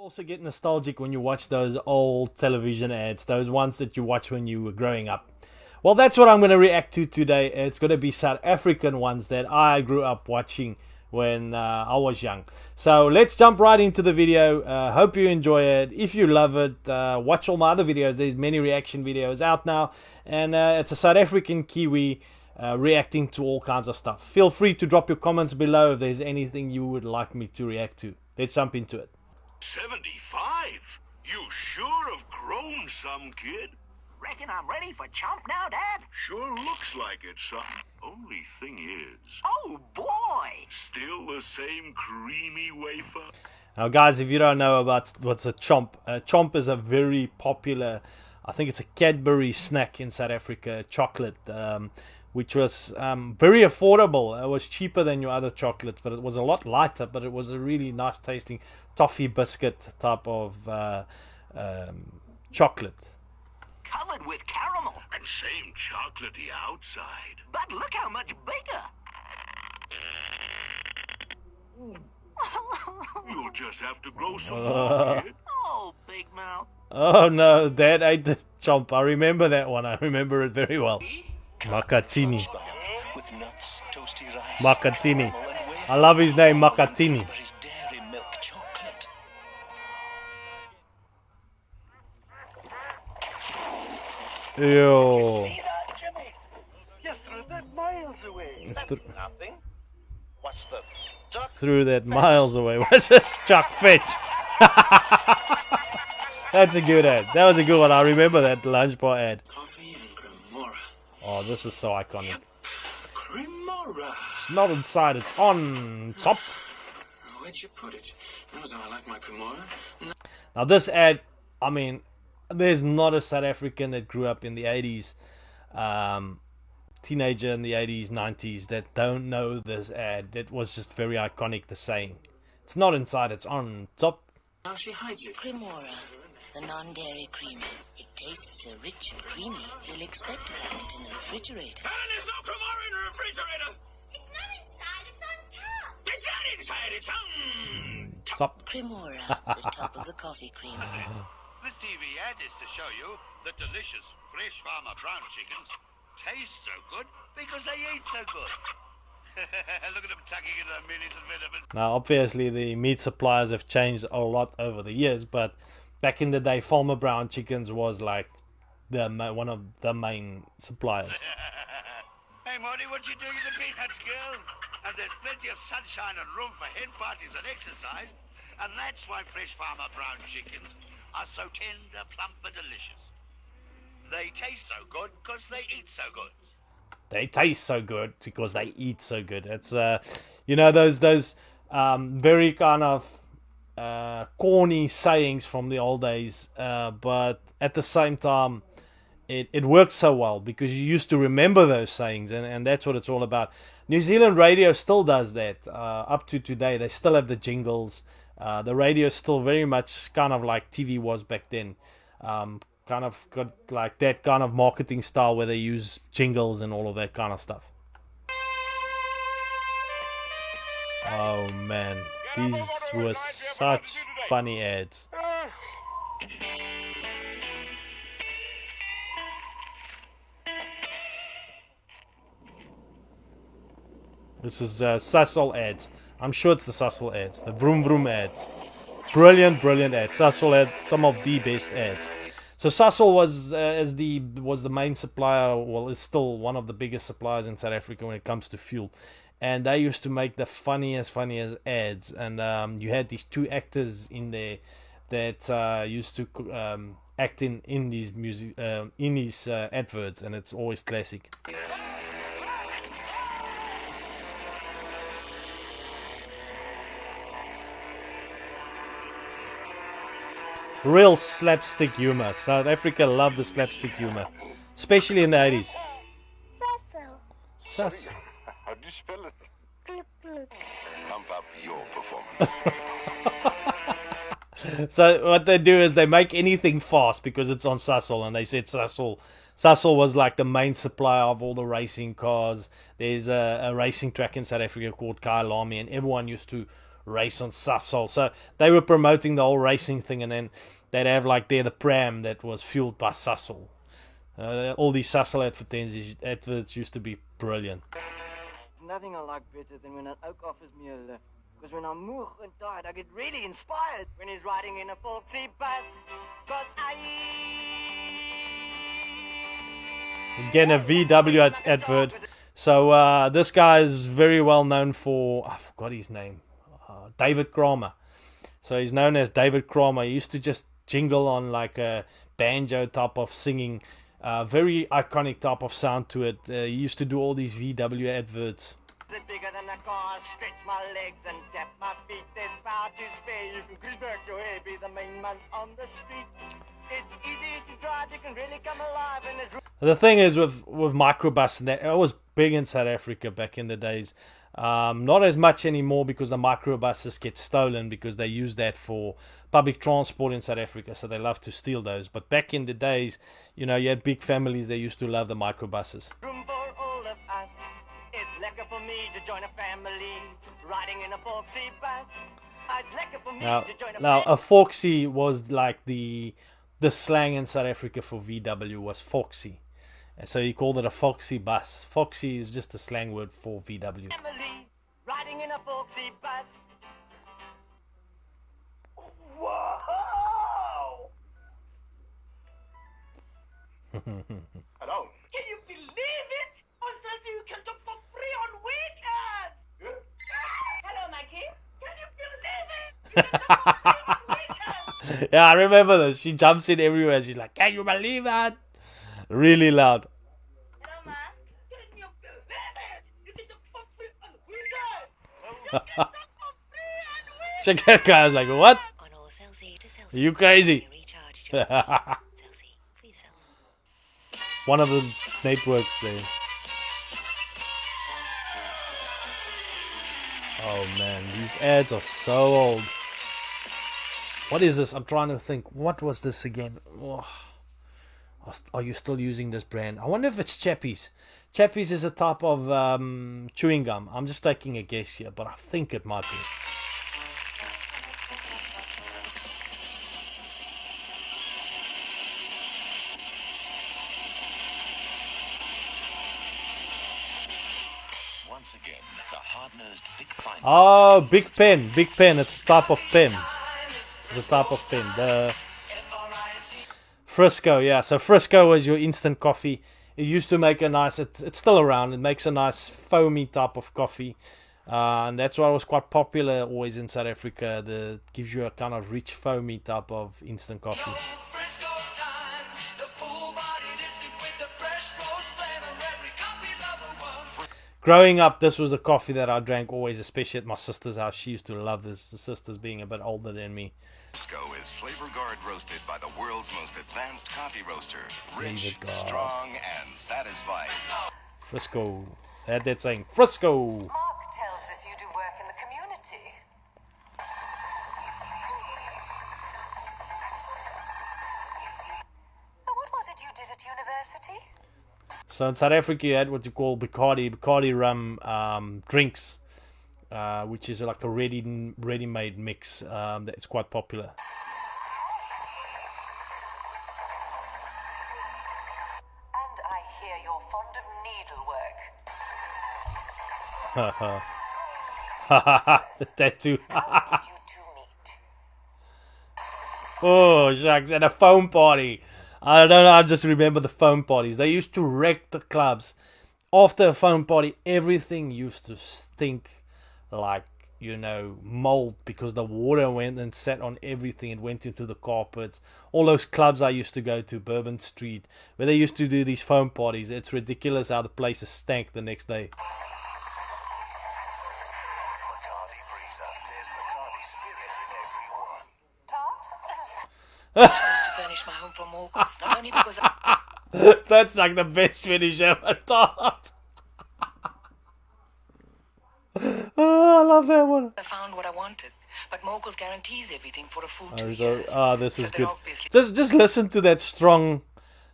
Also get nostalgic when you watch those old television ads, those ones that you watch when you were growing up. Well, that's what I'm going to react to today. It's going to be South African ones that I grew up watching when I was young. So let's jump right into the video. Hope you enjoy it. If you love it, watch all my other videos. There's many reaction videos out now, and it's a South African Kiwi reacting to all kinds of stuff. Feel free to drop your comments below if there's anything you would like me to react to. Let's jump into it. 75? You sure have grown some, kid. Reckon I'm ready for chomp now, Dad? Sure looks like it, son. Only thing is... Oh, boy! Still the same creamy wafer? Now, guys, if you don't know about what's a chomp is a very popular, I think it's a Cadbury snack in South Africa, chocolate, which was very affordable. It was cheaper than your other chocolate, but it was a lot lighter, but it was a really nice tasting toffee biscuit type of chocolate. Covered with caramel. And same chocolatey outside. But look how much bigger. You'll just have to grow some more, kid. Oh, big mouth. Oh no, Dad ate the chomp. I remember that one. I remember it very well. Makatini. With nuts, toasty rice, Makatini. caramel and wafer. I love his name, Makatini. But his dairy milk chocolate. Yo. See that, Jimmy? You threw that miles away. That's nothing. What's this? Duck? Threw that miles away. What's this? Chuck Fetch. That's a good ad. That was a good one. I remember that lunch bar ad. Coffee and cremora. Oh, this is so iconic. Cremora. It's not inside, it's on top. Where'd you put it? Knows how I like my cremora. Now this ad, I mean, there's not a South African that grew up in the 80s, teenager in the 80s, 90s, that don't know this ad. It was just very iconic, the saying. It's not inside, it's on top. Now she hides it. Cremora, the non-dairy creamer. It tastes so rich and creamy, you'll expect to find it in the refrigerator. And there's no cremora in the refrigerator. It's not inside, it's on top. It's not inside, it's on Top. Cremora, the top of the coffee creamer. This TV ad is to show you that delicious fresh farmer brown chickens taste so good because they eat so good. Look at them tucking into their minis and vitamins. Now, obviously, the meat suppliers have changed a lot over the years, but back in the day, Farmer Brown chickens was like one of the main suppliers. Hey, Morty, what you doing in the peanuts, girl? And there's plenty of sunshine and room for hen parties and exercise. And that's why fresh farmer brown chickens are so tender, plump, and delicious. They taste so good because they eat so good. They taste so good because they eat so good. It's you know, those very kind of corny sayings from the old days, but at the same time it works so well because you used to remember those sayings, and that's what it's all about. New Zealand radio still does that up to today. They still have the jingles. The radio is still very much kind of like TV was back then. Kind of got like that kind of marketing style where they use jingles and all of that kind of stuff. Oh man, these were such funny ads. This is Sasol ads. I'm sure it's the Sasol ads, the Vroom Vroom ads. Brilliant, brilliant ads. Sasol had some of the best ads. So Sasol was the main supplier, well, is still one of the biggest suppliers in South Africa when it comes to fuel, and they used to make the funniest ads. And you had these two actors in there that used to act in these music in these adverts, and it's always classic. Real slapstick humor. South Africa loved the slapstick humor, especially in the 80s. Sasso. How do you spell it? Sasso. Pump up your performance. So what they do is they make anything fast because it's on Sasol, and they said Sasol was like the main supplier of all the racing cars. There's a racing track in South Africa called Kyalami, and everyone used to race on Sasol. So they were promoting the whole racing thing, and then they'd have like the pram that was fueled by Sasol. All these Sasol adverts used to be brilliant. There's nothing I like better than when an oak offers me a lift. Because when I'm moog and tired, I get really inspired when he's riding in a folksy bus. Cause Again, a VW advert. So this guy is very well known for, I forgot his name, David Kramer. So he's known as David Kramer. He used to just jingle on like a banjo type of singing, very iconic type of sound to it. He used to do all these VW adverts. bigger than a car, stretch my legs and tap my feet. There's power to spare. You can grease back your hair, be the main man on the street. It's easy to drive, you can really come alive in this. The thing is with microbus, and that it was big in South Africa back in the days. Not as much anymore because the microbuses get stolen because they use that for public transport in South Africa, so they love to steal those. But back in the days, you know, you had big families, they used to love the microbuses. Room for all of us. It's lekker for me to join a family riding in a folksy bus. It's lekker for me to join a Now a foxy was like the slang in South Africa for VW was foxy. And so he called it a foxy bus. Foxy is just a slang word for VW. family riding in a folksy bus. Whoa! Hello. Can you believe it? On Thursday you can talk for free on weekends. Hello, Mikey. Can you believe it? You can talk for free on weekends. Yeah, I remember this. She jumps in everywhere. She's like, can you believe it? Really loud. Hello, Ma. Can you believe it? You can talk for free on weekends. You can talk for free on weekends. Check that guy. I was like, what? On all cells A to cells Are you crazy? recharge to cells C, please cells. One of the networks there. Oh man, these ads are so old. What is this? I'm trying to think. What was this again? Oh. Are you still using this brand? I wonder if it's Chappies. Chappies is a type of chewing gum. I'm just taking a guess here, but I think it might be. Once again, the hard-nosed big fine. Oh, big pen. Big pen. It's a type of pen. It's a type of pen. The Frisco, yeah. So Frisco was your instant coffee. It used to make a nice, it's still around. It makes a nice foamy type of coffee. And that's why it was quite popular always in South Africa. It gives you a kind of rich, foamy type of instant coffee. Growing up, this was the coffee that I drank always, especially at my sister's house. She used to love this, the sisters being a bit older than me. Frisco is flavor guard roasted by the world's most advanced coffee roaster. Rich, Flavor Guard. strong, and satisfying. Frisco. They had that saying, Frisco. Mark tells us you do work in the community. What was it you did at university? So in South Africa, you had what you call Bacardi rum drinks, which is like a ready-made mix that's quite popular. And I hear you're fond of needlework. That too. How did you two meet? Oh, shucks, at a foam party. I don't know, I just remember the foam parties. They used to wreck the clubs. After a foam party, everything used to stink like, you know, mold because the water went and sat on everything. It went into the carpets. All those clubs I used to go to, Bourbon Street, where they used to do these foam parties. It's ridiculous how the places stank the next day. Bacardi Breezer. There's Bacardi Spirit in every one. Tart? I chose to furnish my home from Morgans, not only because That's like the best finish ever, Todd. Oh, I love that one. I found what I wanted, but Morgans guarantees everything for a full 2 Oh, years. this So is they're good. obviously- Just listen to that strong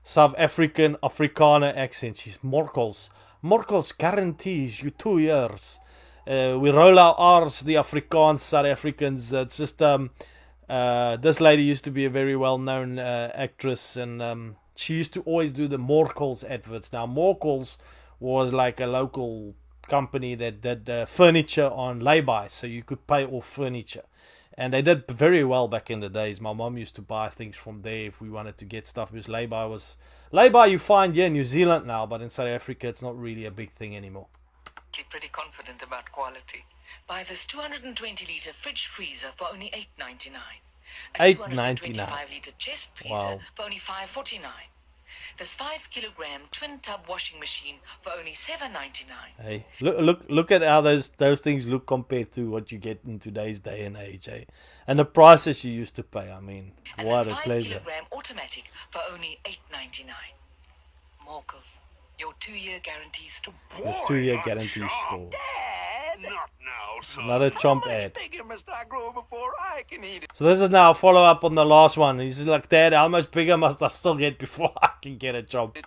South African Afrikaner accent. She's Morkels guarantees you 2 years. we roll our R's, the Afrikaans South Africans. It's just this lady used to be a very well-known actress, and she used to always do the Morkels adverts. Now Morkels was like a local company that did furniture on lay-by, so you could pay off furniture, and they did very well back in the days. My mom used to buy things from there if we wanted to get stuff, because lay-by you find here in New Zealand now, but in South Africa it's not really a big thing anymore. Pretty confident about quality. Buy this 220-litre fridge freezer for only $8.99. A 225-litre chest freezer for only $5.49. This 5-kilogram twin-tub washing machine for only $7.99. Hey, look at how those things look compared to what you get in today's day and age, eh? And the prices you used to pay. I mean, and what this a pleasure. 5-kilogram automatic for only $8.99. Morkels, your 2-year guarantee store. The 2-year guarantee store. Not now, son. Another chomp ad. Bigger must I grow before I can eat it? So this is now a follow-up on the last one. He's like, Dad, how much bigger must I still get before I can get a job?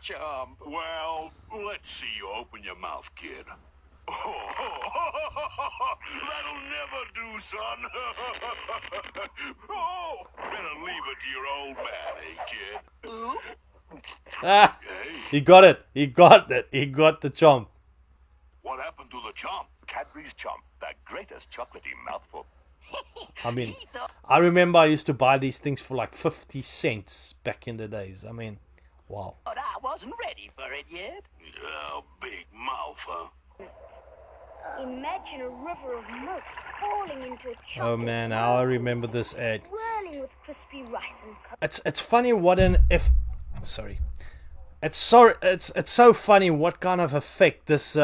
Well, let's see you open your mouth, kid. That'll never do, son. Oh, better leave it to your old man, kid? He got it. He got it. He got the chomp. What happened to the chomp? Cadbury's Chomp, the greatest chocolatey mouthful. I mean, I remember I used to buy these things for like 50 cents back in the days. I mean, wow. But I wasn't ready for it yet. Big mouth, huh? Imagine a river of milk falling into a chocolate. Oh man, how I remember this ad. Swirling with crispy rice and cocoa. It's funny what an if. Sorry. It's so funny what kind of effect this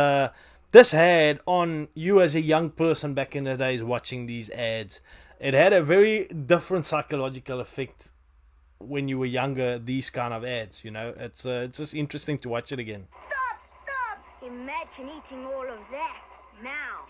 had on you as a young person back in the days watching these ads. It had a very different psychological effect when you were younger, these kind of ads, you know. It's just interesting to watch it again. Stop! Imagine eating all of that now.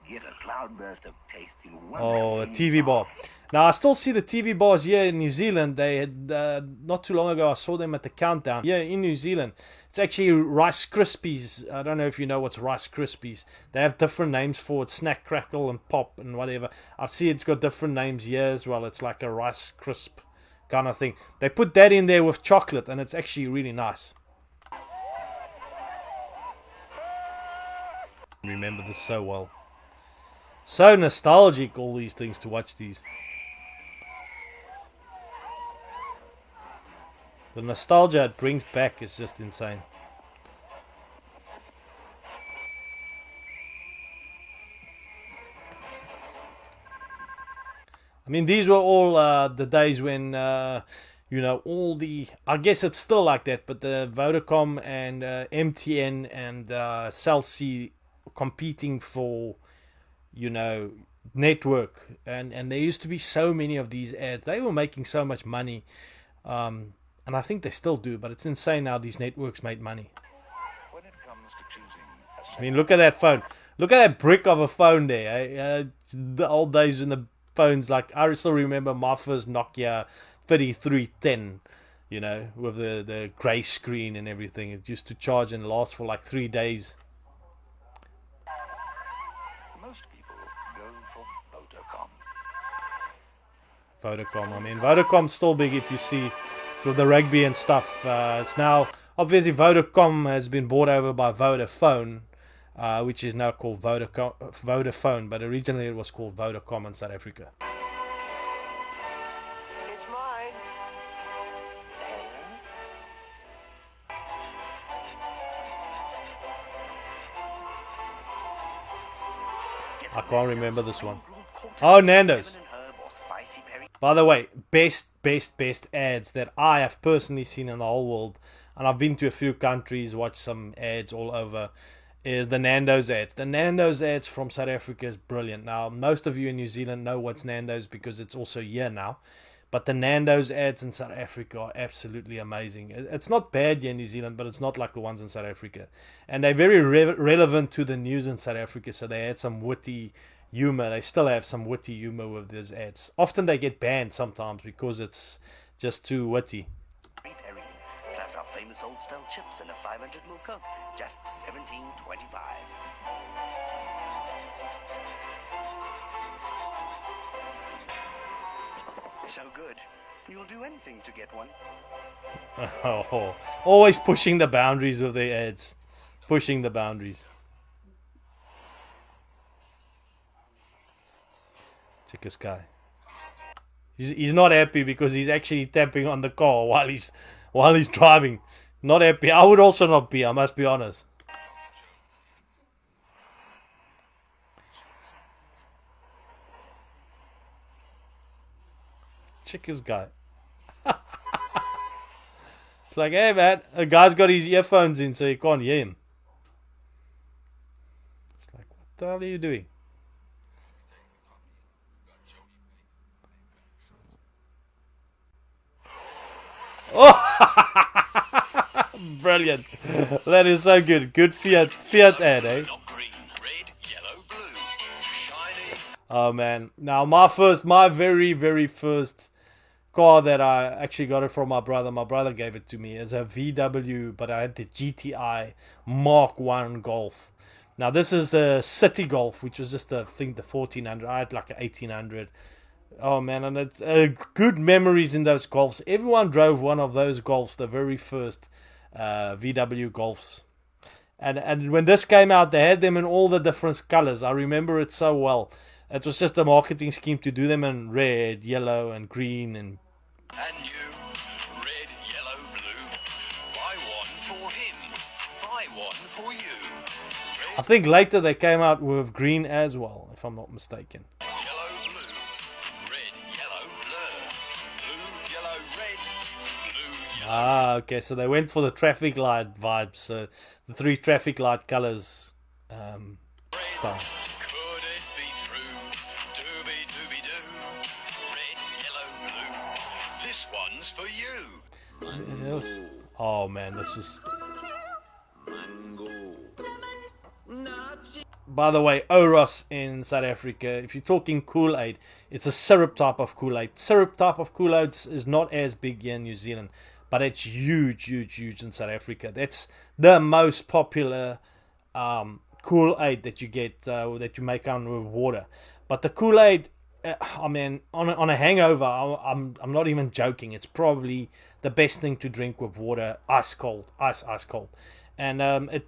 Get a cloudburst of taste in one. Oh, a TV bar. Now, I still see the TV bars here in New Zealand. They had, not too long ago, I saw them at the Countdown. Yeah, in New Zealand. It's actually Rice Krispies. I don't know if you know what's Rice Krispies. They have different names for it. Snack, Crackle, and Pop, and whatever. I see it's got different names here as well. It's like a Rice Crisp kind of thing. They put that in there with chocolate, and it's actually really nice. I remember this so well. So nostalgic, all these things, to watch these. The nostalgia it brings back is just insane. I mean, these were all the days when, you know, all the... I guess it's still like that, but the Vodacom and MTN and Cell C competing for, you know, network. And there used to be so many of these ads. They were making so much money. And I think they still do, but it's insane how these networks made money. When it comes to choosing I mean, look at that phone. Look at that brick of a phone there. The old days when the phones, like, I still remember my first Nokia 3310, you know, with the grey screen and everything. It used to charge and last for like 3 days. most people go for Vodacom. Vodacom. I mean, Vodacom's still big if you see with the rugby and stuff. It's now, obviously, Vodacom has been bought over by Vodafone, which is now called Vodafone, but originally it was called Vodacom in South Africa. It's mine. I can't remember this one. Oh, Nando's. By the way, best ads that I have personally seen in the whole world, and I've been to a few countries, watched some ads all over, is the Nando's ads. The Nando's ads from South Africa is brilliant. Now, most of you in New Zealand know what's Nando's because it's also here now. But the Nando's ads in South Africa are absolutely amazing. It's not bad here in New Zealand, but it's not like the ones in South Africa. And they're very relevant to the news in South Africa, so they had some witty humor. They still have some witty humor with those ads. Often they get banned sometimes because it's just too witty. Plus our famous old style chips and a 500ml Coke, just $17.25. So good, you'll do anything to get one. Oh, always pushing the boundaries with their ads. Pushing the boundaries. Check this guy. He's not happy because he's actually tapping on the car while he's driving. Not happy. I would also not be, I must be honest. Check this guy. It's like, hey man, a guy's got his earphones in so you can't hear him. It's like, what the hell are you doing? Oh, brilliant! That is so good. Good Fiat ad, eh? Oh man! Now my very first car that I actually got it from my brother. My brother gave it to me. It's a VW, but I had the GTI Mark 1 Golf. Now this is the City Golf, which was just the 1400. I had like an 1800. Oh man, and it's good memories in those Golfs. Everyone drove one of those Golfs, the very first VW Golfs. And when this came out, they had them in all the different colors. I remember it so well. It was just a marketing scheme to do them in red, yellow, and green. And you, red, yellow, blue. Buy one for him. Buy one for you. I think later they came out with green as well, if I'm not mistaken. Yellow, blue. Red, yellow, blur. Blue, yellow, red. Blue, yellow. Ah, okay. So they went for the traffic light vibes. So the 3 traffic light colors. Style. For you. Yes. Oh man, this was. By the way, Oros in South Africa, if you're talking Kool-Aid, it's a syrup type of Kool-Aid. Syrup type of Kool-Aid is not as big here in New Zealand, but it's huge in South Africa. That's the most popular Kool-Aid that you get, that you make on with water. But the Kool-Aid, I mean, on a hangover, I'm not even joking. It's probably the best thing to drink with water, ice cold, ice cold, and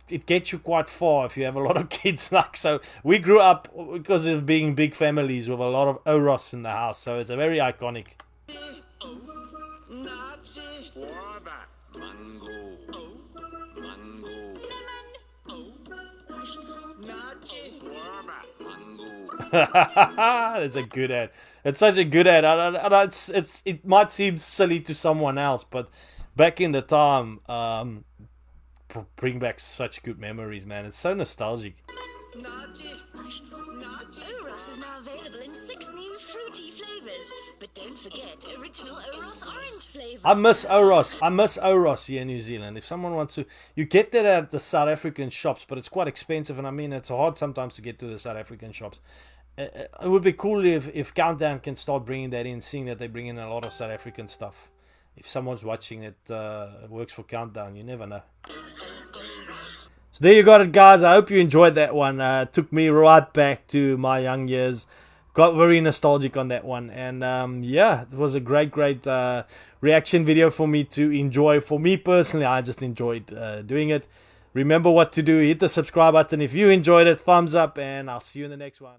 it gets you quite far if you have a lot of kids. Like, so we grew up because of being big families with a lot of Oros in the house, so it's a very iconic. It's a good ad. It's such a good ad. It might seem silly to someone else, but back in the time, bring back such good memories, man. It's so nostalgic. Oros is now available in 6 new fruity flavors, but don't forget original Oros orange flavor. I miss Oros. I miss Oros here in New Zealand. If someone wants to, you get that at the South African shops, but it's quite expensive, and I mean it's hard sometimes to get to the South African shops. It would be cool if Countdown can start bringing that in, seeing that they bring in a lot of South African stuff. If someone's watching it, works for Countdown, you never know. So there you got it, guys. I hope you enjoyed that one. Took me right back to my young years. Got very nostalgic on that one. And yeah, it was a great reaction video for me to enjoy. For me personally, I just enjoyed doing it. Remember what to do. Hit the subscribe button if you enjoyed it. Thumbs up, and I'll see you in the next one.